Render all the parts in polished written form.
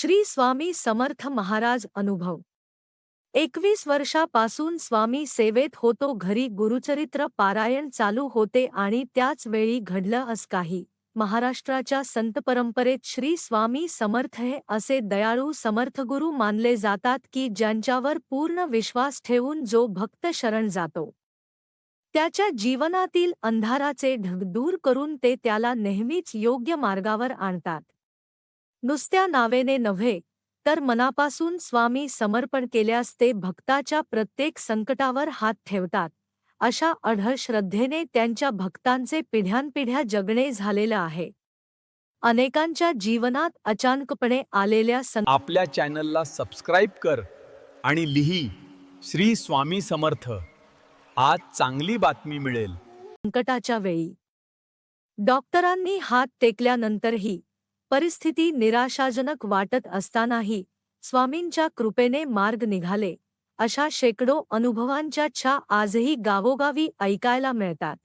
श्री स्वामी समर्थ महाराज अनुभव 21 वर्षापासून स्वामी सेवेत होतो. घरी गुरुचरित्र पारायण चालू होते आणि त्याच वेळी घडलं असं काही. महाराष्ट्राच्या संत परंपरेत श्री स्वामी समर्थ हे असे दयाळू समर्थगुरू मानले जातात की ज्यांच्यावर पूर्ण विश्वास ठेवून जो भक्त शरण जातो त्याच्या जीवनातील अंधाराचे ढग दूर करून ते त्याला नेहमीच योग्य मार्गावर आणतात. नुसत्या नावेने नव्हे तर मनापासून स्वामी समर्पण केल्यास ते भक्ताच्या प्रत्येक संकटावर हात ठेवतात. अशा अढळ श्रद्धेने त्यांच्या भक्तांचे पिढ्यानपिढ्या जगणे झालेलं आहे. अनेकांच्या जीवनात अचानकपणे आलेल्या आपल्या चॅनलला सबस्क्राइब कर आणि लिही श्री स्वामी समर्थ. आज चांगली बातमी मिळेल. संकटाच्या वेळी डॉक्टरांनी हात टेकल्यानंतरही परिस्थिती निराशाजनक वाटत असतानाही स्वामींच्या कृपेने मार्ग निघाले. अशा शेकडो अनुभवांच्या छा आजही गावोगावी ऐकायला मिळतात.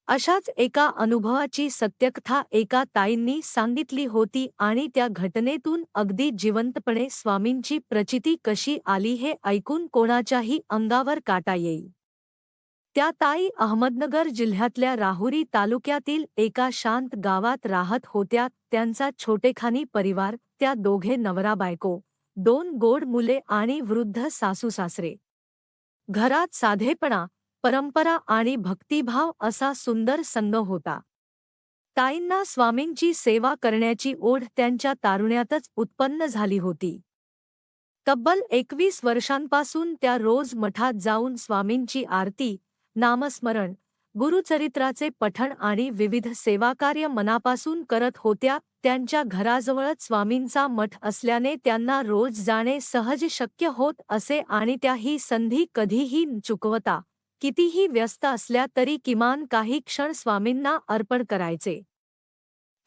अशाच एका अनुभवाची सत्यकथा एका ताईंनी सांगितली होती आणि त्या घटनेतून अगदी जिवंतपणे स्वामींची प्रचिती कशी आली हे ऐकून कोणाच्याही अंगावर काटा येईल. त्या ताई अहमदनगर जिल्ह्यातल्या राहुरी तालुक्यातील एका शांत गावात राहत होत्या. त्यांचा छोटेखानी परिवार, त्या दोघे नवरा बायको, 2 गोड मुले आणि वृद्ध सासू-सासरे. घरात साधेपणा, परंपरा आणि भक्तिभाव असा सुंदर संग होता. ताईंना स्वामींची सेवा करण्याची ओढ त्यांच्या तारुण्यातच उत्पन्न झाली होती. तब्बल 21 वर्षांपासून त्या रोज मठात जाऊन स्वामींची आरती, नामस्मरण, गुरुचरित्राचे पठण आणि विविध सेवाकार्य मनापासून करत होत्या. त्यांच्या घराजवळच स्वामींचा मठ असल्याने त्यांना रोज जाणे सहज शक्य होत असे आणि त्या ही संधी कधीही न चुकवता, कितीही व्यस्त असल्या तरी किमान काही क्षण स्वामींना अर्पण करायचे.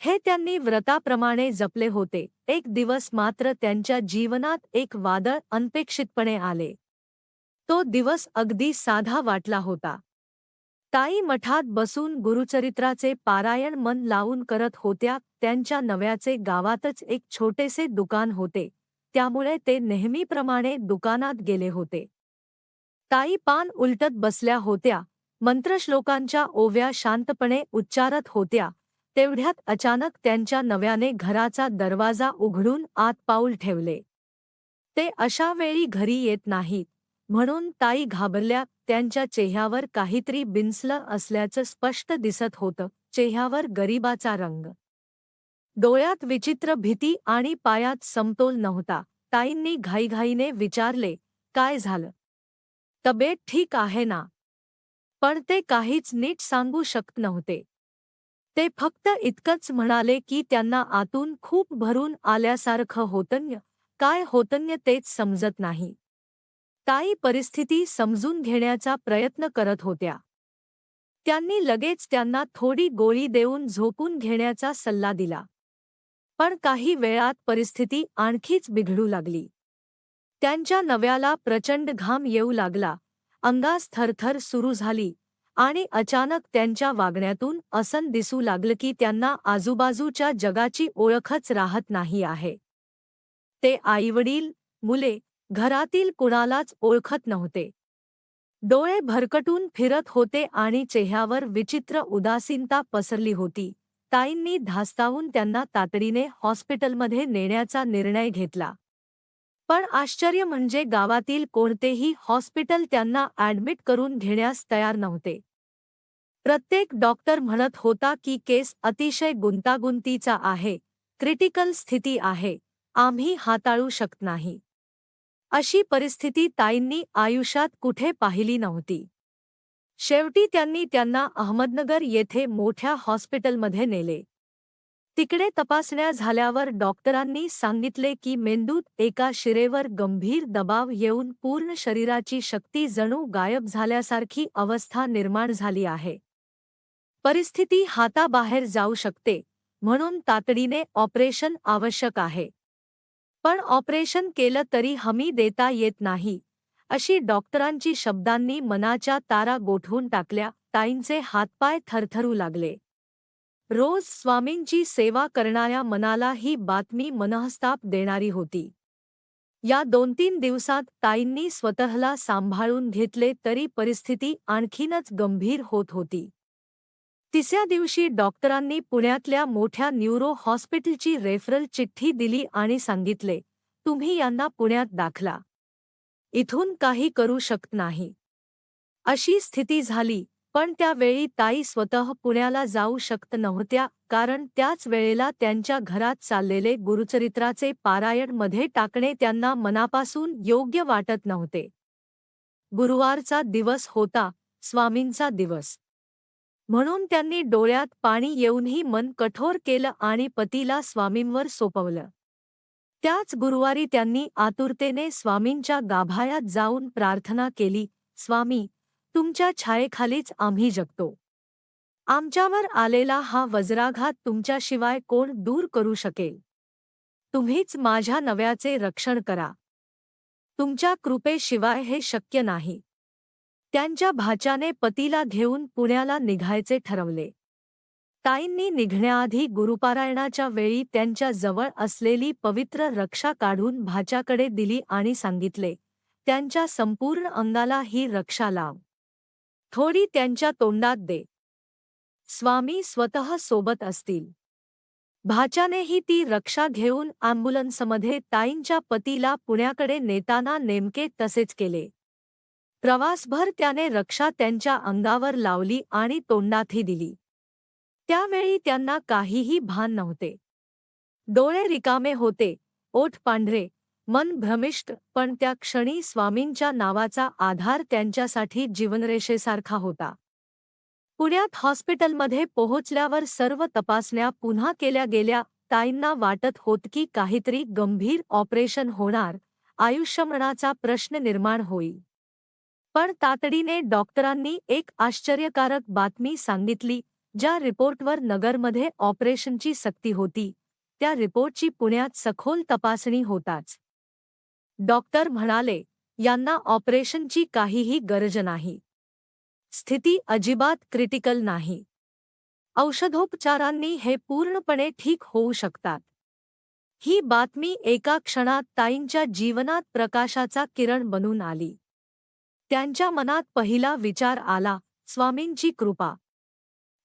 हे त्यांनी व्रताप्रमाणे जपले होते. एक दिवस मात्र त्यांच्या जीवनात एक वादळ अनपेक्षितपणे आले. तो दिवस अगदी साधा वाटला होता. ताई मठात बसून गुरुचरित्राचे पारायण मन लावून करत होत्या. त्यांच्या नव्याचे गावातच एक छोटेसे दुकान होते, त्यामुळे ते नेहमीप्रमाणे दुकानात गेले होते. ताई पान उलटत बसल्या होत्या, मंत्रश्लोकांच्या ओव्या शांतपणे उच्चारत होत्या. तेवढ्यात अचानक त्यांच्या नव्याने घराचा दरवाजा उघडून आत पाऊल ठेवले. ते अशा वेळी घरी येत नाहीत म्हणून ताई घाबरल्या. त्यांच्या चेहऱ्यावर काहीतरी बिनसलं असल्याचं स्पष्ट दिसत होतं. चेहऱ्यावर गरिबाचा रंग, डोळ्यात विचित्र भीती आणि पायात समतोल नव्हता. ताईंनी घाईघाईने विचारले, काय झालं? तब्येत ठीक आहे ना? पण ते काहीच नीट सांगू शकत नव्हते. ते फक्त इतकंच म्हणाले की त्यांना आतून खूप भरून आल्यासारखं होतं. काय होतं तेच समजत नाही. ताई परिस्थिती समजून घेण्याचा प्रयत्न करत होत्या. त्यांनी लगेच त्यांना थोडी गोळी देऊन झोपून घेण्याचा सल्ला दिला. पण काही वेळात परिस्थिती आणखीच बिघडू लागली. त्यांच्या नव्याला प्रचंड घाम येऊ लागला, अंगास थरथर सुरू झाली आणि अचानक त्यांच्या वागण्यातून असं दिसू लागलं की त्यांना आजूबाजूच्या जगाची ओळखच राहत नाही आहे. ते आईवडील, मुले, घरातील कुणालाच ओळखत नव्हते. डोळे भरकटून फिरत होते आणि चेहऱ्यावर विचित्र उदासीनता पसरली होती. ताईंनी धास्तावून त्यांना तातडीने हॉस्पिटलमध्ये नेण्याचा निर्णय घेतला. पण आश्चर्य म्हणजे गावातील कोणतेही हॉस्पिटल त्यांना ॲडमिट करून घेण्यास तयार नव्हते. प्रत्येक डॉक्टर म्हणत होता की केस अतिशय गुंतागुंतीचा आहे, क्रिटिकल स्थिती आहे, आम्ही हाताळू शकत नाही. अशी परिस्थिती ताईंनी आयुष्यात कुठे पाहिली नव्हती. शेवटी त्यांनी त्यांना अहमदनगर येथे मोठ्या हॉस्पिटलमध्ये नेले. तिकडे तपासण्या झाल्यावर डॉक्टरांनी सांगितले की मेंदूत एका शिरेवर गंभीर दबाव येऊन पूर्ण शरीराची शक्ती जणू गायब झाल्यासारखी अवस्था निर्माण झाली आहे. परिस्थिती हाताबाहेर जाऊ शकते, म्हणून तातडीने ऑपरेशन आवश्यक आहे. पण ऑपरेशन केलं तरी हमी देता येत नाही, अशी डॉक्टरांची शब्दांनी मनाच्या तारा गोठवून टाकल्या. ताईंचे हातपाय थरथरू लागले. रोज स्वामींची सेवा करणाऱ्या मनाला ही बातमी मनस्ताप देणारी होती. या 2-3 दिवसात ताईंनी स्वतःला सांभाळून घेतले तरी परिस्थिती आणखीनच गंभीर होत होती. तिसऱ्या दिवशी डॉक्टरांनी पुण्यातल्या मोठ्या न्यूरो हॉस्पिटलची रेफरल चिठ्ठी दिली आणि सांगितले, तुम्ही यांना पुण्यात दाखला. इथून काही करू शकत नाही. अशी स्थिती झाली, पण त्यावेळी ताई स्वतः पुण्याला जाऊ शकत नव्हत्या, कारण त्याच वेळेला त्यांच्या घरात चाललेले गुरुचरित्राचे पारायण मध्ये टाकणे त्यांना मनापासून योग्य वाटत नव्हते. गुरुवारचा दिवस होता, स्वामींचा दिवस. म्हणून त्यांनी डोळ्यात पाणी येऊनही मन कठोर केलं आणि पतीला स्वामींवर सोपवलं. त्याच गुरुवारी त्यांनी आतुरतेने स्वामींच्या गाभाऱ्यात जाऊन प्रार्थना केली, स्वामी, तुमच्या छायेखालीच आम्ही जगतो. आमच्यावर आलेला हा वज्राघात तुमच्याशिवाय कोण दूर करू शकेल? तुम्हीच माझ्या नव्याचे रक्षण करा. तुमच्या कृपेशिवाय हे शक्य नाही. त्यांच्या भाच्याने पतीला घेऊन पुण्याला निघायचे ठरवले. ताईंनी निघण्याआधी गुरुपारायणाच्या वेळी त्यांच्या जवळ असलेली पवित्र रक्षा काढून भाच्याकडे दिली आणि सांगितले, त्यांच्या संपूर्ण अंगाला ही रक्षा लाव. थोडी त्यांच्या तोंडात दे. स्वामी स्वतः सोबत असतील. भाच्यानेही ती रक्षा घेऊन ॲम्ब्युलन्समध्ये ताईंच्या पतीला पुण्याकडे नेताना नेमके तसेच केले. प्रवासभर त्याने रक्षा त्यांच्या अंगावर लावली आणि तोंडातही दिली. त्यावेळी त्यांना काहीही भान नव्हते. डोळे रिकामे होते, ओठ पांढरे, मन भ्रमिष्ट, पण त्या क्षणी स्वामींच्या नावाचा आधार त्यांच्यासाठी जीवनरेषेसारखा होता. पुण्यात हॉस्पिटलमध्ये पोहोचल्यावर सर्व तपासण्या पुन्हा केल्या गेल्या. ताईंना वाटत होत की काहीतरी गंभीर ऑपरेशन होणार, आयुष्यमरणाचा प्रश्न निर्माण होईल. पण तातडीने डॉक्टरांनी एक आश्चर्यकारक बातमी सांगितली. ज्या रिपोर्टवर नगरमध्ये ऑपरेशनची सक्ती होती, त्या रिपोर्टची पुण्यात सखोल तपासणी होताच डॉक्टर म्हणाले, यांना ऑपरेशनची काहीही गरज नाही. स्थिती अजिबात क्रिटिकल नाही. औषधोपचारांनी हे पूर्णपणे ठीक होऊ शकतात. ही बातमी एका क्षणात ताईंच्या जीवनात प्रकाशाचा किरण बनून आली. त्यांच्या मनात पहिला विचार आला, स्वामींची कृपा.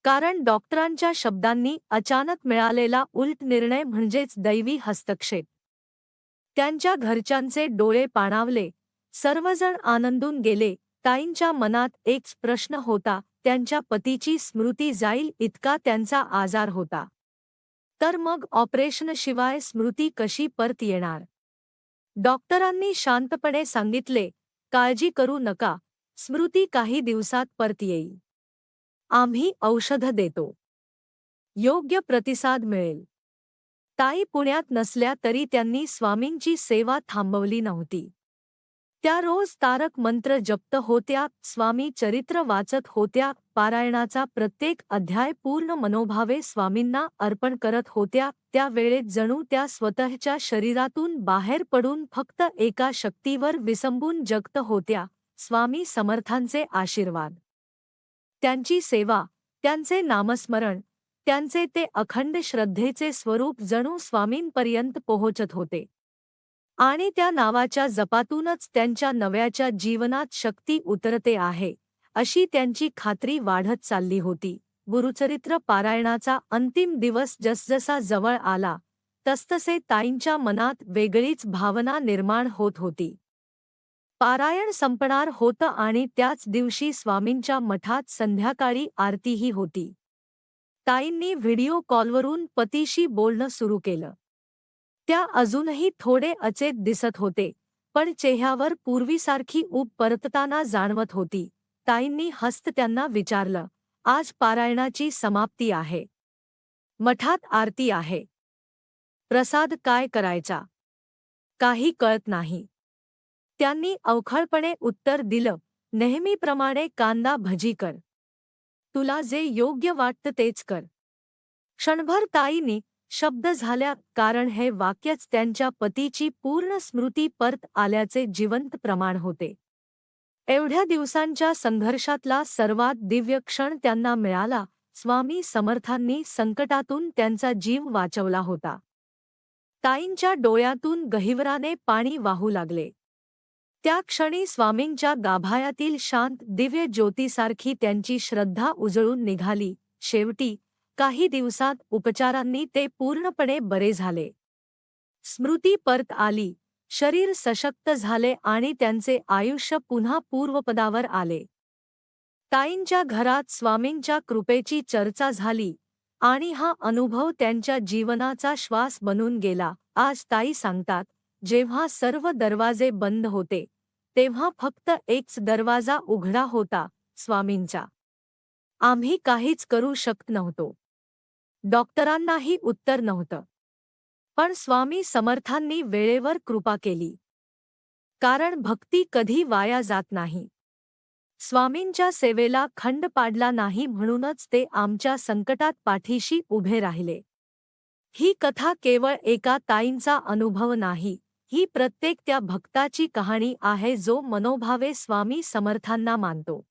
कारण डॉक्टरांच्या शब्दांनी अचानक मिळालेला उलट निर्णय म्हणजेच दैवी हस्तक्षेप. त्यांच्या घरच्यांचे डोळे पाणावले, सर्वजण आनंदून गेले. ताईंच्या मनात एकच प्रश्न होता, त्यांच्या पतीची स्मृती जाईल इतका त्यांचा आजार होता. तर मग ऑपरेशनशिवाय स्मृती कशी परत येणार? डॉक्टरांनी शांतपणे सांगितले, काळजी करू नका, स्मृती काही दिवसात परत येईल. आम्ही औषध देतो. योग्य प्रतिसाद मिळेल. ताई पुण्यात नसल्या तरी त्यांनी स्वामींची सेवा थांबवली नव्हती. त्या रोज तारक मंत्र जपत होत्या, स्वामी चरित्र वाचत होत्या, पारायणाचा प्रत्येक अध्याय पूर्ण मनोभावे स्वामींना अर्पण करत होत्या. त्या वेळेत जणू त्या स्वतःच्या शरीरातून बाहेर पडून फक्त एका शक्तीवर विसंबून जगत होत्या, स्वामी समर्थांचे आशीर्वाद. त्यांची सेवा, त्यांचे नामस्मरण, त्यांचे ते अखंड श्रद्धेचे स्वरूप जणू स्वामींपर्यंत पोहोचत होते. आणि त्या नावाच्या जपातूनच त्यांच्या नव्याच्या जीवनात शक्ती उतरते आहे, अशी त्यांची खात्री वाढत चालली होती. गुरुचरित्र पारायणाचा अंतिम दिवस जसजसा जवळ आला, तसतसे ताईंच्या मनात वेगळीच भावना निर्माण होत होती. पारायण संपणार होतं आणि त्याच दिवशी स्वामींच्या मठात संध्याकाळी आरतीही होती. ताईंनी व्हिडिओ कॉलवरून पतीशी बोलणं सुरू केलं. त्या अजूनही थोडे अचेत दिसत होते, पण चेहऱ्यावर पूर्वीसारखी ऊब परतताना जाणवत होती. ताईंनी हसत त्यांना विचारलं, आज पारायणाची समाप्ती आहे. मठात आरती आहे. प्रसाद काय करायचा? काही कळत नाही. त्यांनी अवखळपणे उत्तर दिलं, नेहमीप्रमाणे कांदा भजी कर. तुला जे योग्य वाटतं तेच कर. क्षणभर ताईंनी शब्द झाल्या, कारण हे वाक्यच त्यांच्या पतीची पूर्ण स्मृती परत आल्याचे जिवंत प्रमाण होते. एवढ्या दिवसांच्या संघर्षातला सर्वात दिव्य क्षण त्यांना मिळाला, स्वामी समर्थांनी संकटातून त्यांचा जीव वाचवला होता. ताईंच्या डोळ्यातून गहिवराने पाणी वाहू लागले. त्या क्षणी स्वामींच्या गाभायातील शांत दिव्य ज्योतीसारखी त्यांची श्रद्धा उजळून निघाली. शेवटी काही दिवसात उपचारांनी ते पूर्णपणे बरे झाले. स्मृती परत आली, शरीर सशक्त झाले आणि त्यांचे आयुष्य पुन्हा पूर्वपदावर आले. ताईंच्या घरात स्वामींच्या कृपेची चर्चा झाली आणि हा अनुभव त्यांच्या जीवनाचा श्वास बनून गेला. आज ताई सांगतात, जेव्हा सर्व दरवाजे बंद होते तेव्हा फक्त एकच दरवाजा उघडा होता, स्वामींचा. आम्ही काहीच करू शकत नव्हतो. डॉक्टरांनाही उत्तर नव्हतं. पण स्वामी समर्थांनी वेळेवर कृपा केली. कारण भक्ती कधी वाया जात नाही. स्वामींच्या सेवेला खंड पाडला नाही म्हणूनच ते आमच्या संकटात पाठीशी उभे राहिले. ही कथा केवळ एका ताईंचा अनुभव नाही, ही प्रत्येक त्या भक्ताची कहाणी आहे जो मनोभावे स्वामी समर्थांना मानतो.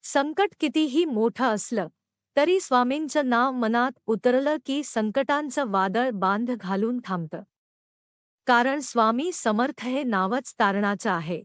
संकट कितीही मोठं असलं तरी स्वामींचं नाव मनात उतरलं की संकटांचं वादळ बांध घालून थांबतं. कारण स्वामी समर्थ हे नावच तारणाचं आहे.